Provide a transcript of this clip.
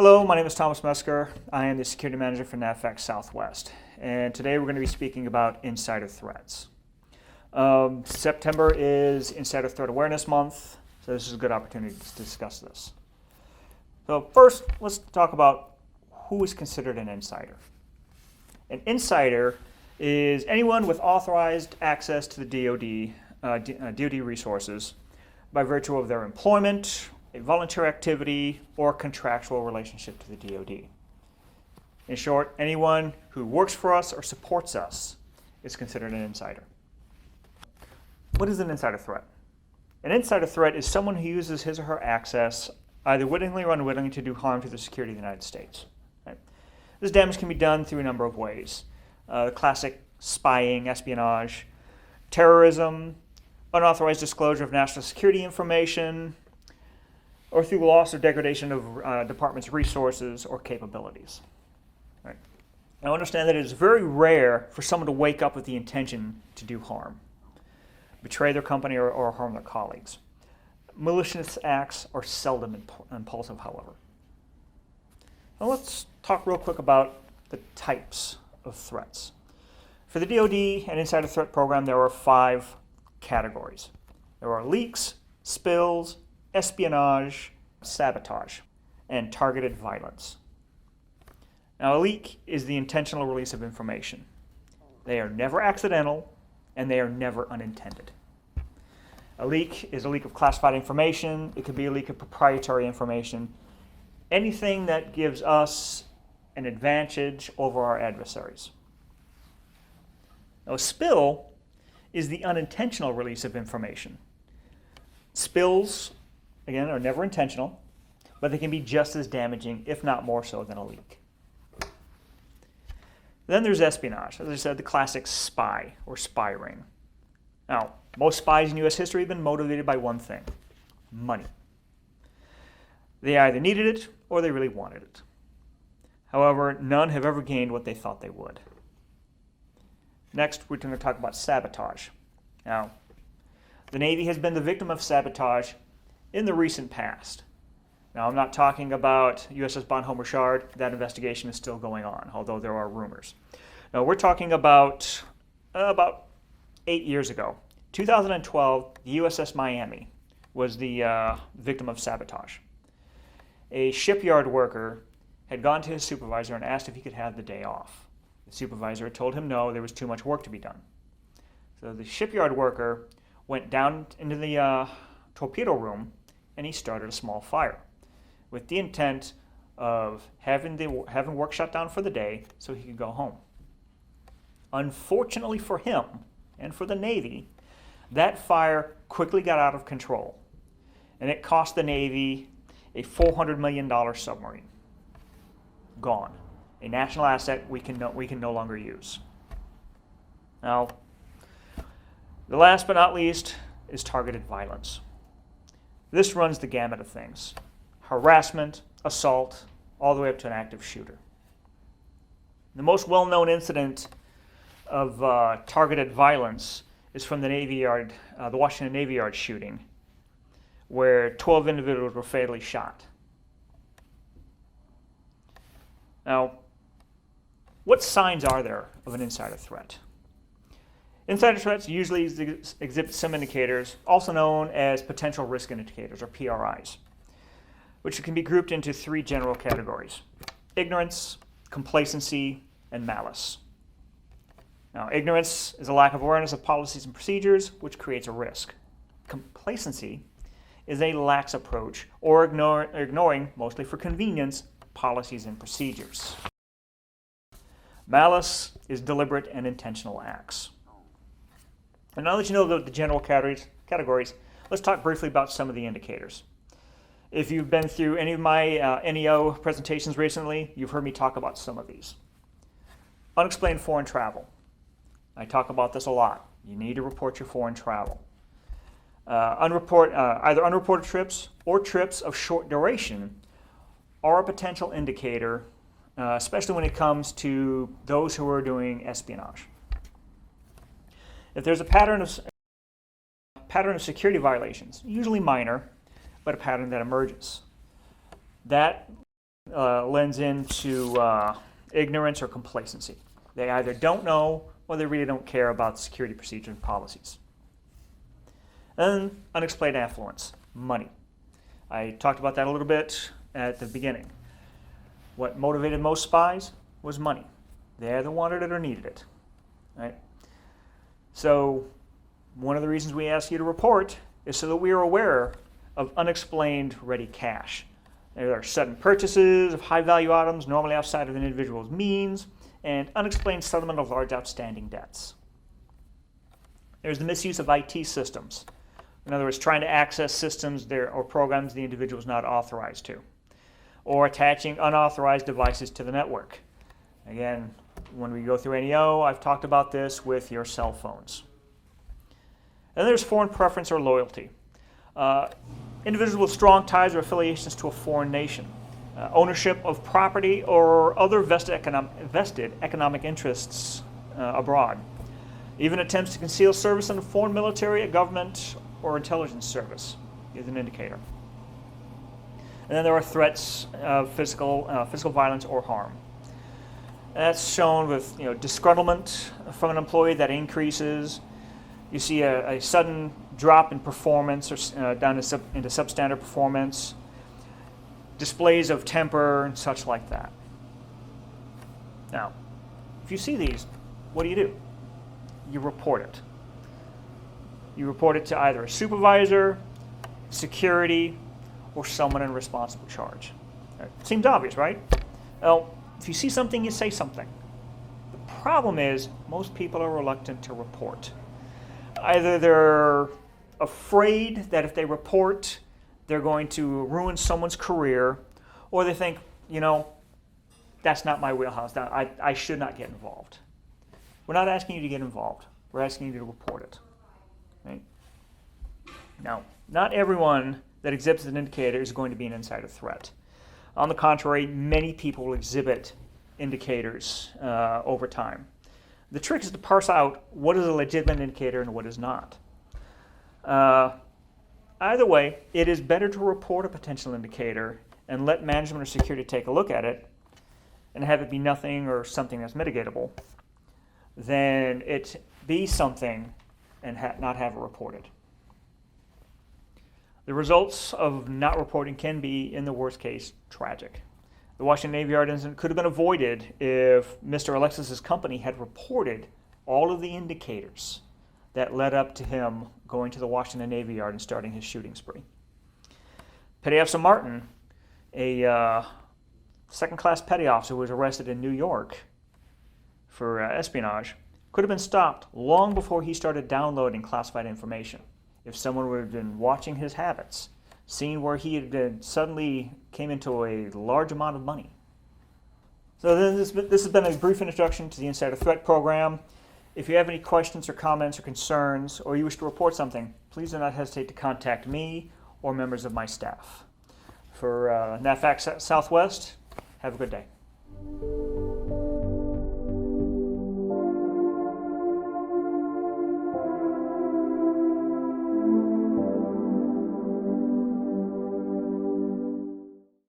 Hello, my name is Thomas Metzger. I am the Security Manager for NAVFAC Southwest, and today we're going to be speaking about insider threats. September is Insider Threat Awareness Month, so this is a good opportunity to discuss this. So first, let's talk about who is considered an insider. An insider is anyone with authorized access to the DoD resources by virtue of their employment, a voluntary activity, or contractual relationship to the DoD. In short, anyone who works for us or supports us is considered an insider. What is an insider threat? An insider threat is someone who uses his or her access, either wittingly or unwittingly, to do harm to the security of the United States. Right? This damage can be done through a number of ways. The classic spying, espionage, terrorism, unauthorized disclosure of national security information, or through loss or degradation of department's resources or capabilities. Right. Now understand that it is very rare for someone to wake up with the intention to do harm, betray their company, or harm their colleagues. Malicious acts are seldom impulsive, however. Now let's talk real quick about the types of threats. For the DoD and Insider Threat Program, there are 5 categories. There are leaks, spills, espionage, sabotage, and targeted violence. Now, a leak is the intentional release of information. They are never accidental, and they are never unintended. A leak is a leak of classified information. It could be a leak of proprietary information. Anything that gives us an advantage over our adversaries. Now, a spill is the unintentional release of information. Spills, again, are never intentional, but they can be just as damaging, if not more so, than a leak. Then there's espionage. As I said, the classic spy or spy ring. Now, most spies in U.S. history have been motivated by one thing: money. They either needed it or they really wanted it. However, none have ever gained what they thought they would. Next, we're going to talk about sabotage. Now, the Navy has been the victim of sabotage in the recent past. Now, I'm not talking about USS Bonhomme Richard. That investigation is still going on, although there are rumors. Now, we're talking about 8 years ago. 2012, the USS Miami was the victim of sabotage. A shipyard worker had gone to his supervisor and asked if he could have the day off. The supervisor had told him no, there was too much work to be done. So the shipyard worker went down into the torpedo room and he started a small fire with the intent of having work shut down for the day so he could go home. Unfortunately for him and for the Navy, that fire quickly got out of control, and it cost the Navy a $400 million submarine. Gone. A national asset we can no longer use. Now, the last but not least is targeted violence. This runs the gamut of things: harassment, assault, all the way up to an active shooter. The most well-known incident of targeted violence is from the Navy Yard, the Washington Navy Yard shooting, where 12 individuals were fatally shot. Now, what signs are there of an insider threat? Insider threats usually exhibit some indicators, also known as potential risk indicators, or PRIs, which can be grouped into 3 general categories: ignorance, complacency, and malice. Now, ignorance is a lack of awareness of policies and procedures, which creates a risk. Complacency is a lax approach, or ignoring, mostly for convenience, policies and procedures. Malice is deliberate and intentional acts. And now that you know the general categories, let's talk briefly about some of the indicators. If you've been through any of my NEO presentations recently, you've heard me talk about some of these. Unexplained foreign travel. I talk about this a lot. You need to report your foreign travel. Either unreported trips or trips of short duration are a potential indicator, especially when it comes to those who are doing espionage. If there's a pattern of security violations, usually minor, but a pattern that emerges, that lends into ignorance or complacency. They either don't know or they really don't care about the security procedures and policies. And unexplained affluence, money. I talked about that a little bit at the beginning. What motivated most spies was money. They either wanted it or needed it. Right? So one of the reasons we ask you to report is so that we are aware of unexplained ready cash. There are sudden purchases of high-value items normally outside of an individual's means, and unexplained settlement of large outstanding debts. There's the misuse of IT systems. In other words, trying to access systems or programs the individual is not authorized to, or attaching unauthorized devices to the network. Again, when we go through NEO, I've talked about this with your cell phones. And there's foreign preference or loyalty. Individuals with strong ties or affiliations to a foreign nation. Ownership of property or other vested economic interests abroad. Even attempts to conceal service in a foreign military, a government, or intelligence service is an indicator. And then there are threats of physical violence or harm. That's shown with disgruntlement from an employee that increases. You see a sudden drop in performance or down into substandard performance, displays of temper and such like that. Now, if you see these, what do? You report it. You report it to either a supervisor, security, or someone in responsible charge. Seems obvious, right? Well, if you see something, you say something. The problem is most people are reluctant to report. Either they're afraid that if they report, they're going to ruin someone's career, or they think, that's not my wheelhouse. I should not get involved. We're not asking you to get involved. We're asking you to report it. Right? Now, not everyone that exhibits an indicator is going to be an insider threat. On the contrary, many people will exhibit indicators over time. The trick is to parse out what is a legitimate indicator and what is not. Either way, it is better to report a potential indicator and let management or security take a look at it and have it be nothing or something that's mitigatable than it be something and not have it reported. The results of not reporting can be, in the worst case, tragic. The Washington Navy Yard incident could have been avoided if Mr. Alexis's company had reported all of the indicators that led up to him going to the Washington Navy Yard and starting his shooting spree. Petty Officer Martin, a second-class petty officer who was arrested in New York for espionage, could have been stopped long before he started downloading classified information. If someone would have been watching his habits, seen where he had suddenly came into a large amount of money. So then this has been a brief introduction to the Insider Threat Program. If you have any questions or comments or concerns, or you wish to report something, please do not hesitate to contact me or members of my staff. For NAVFAC Southwest, have a good day.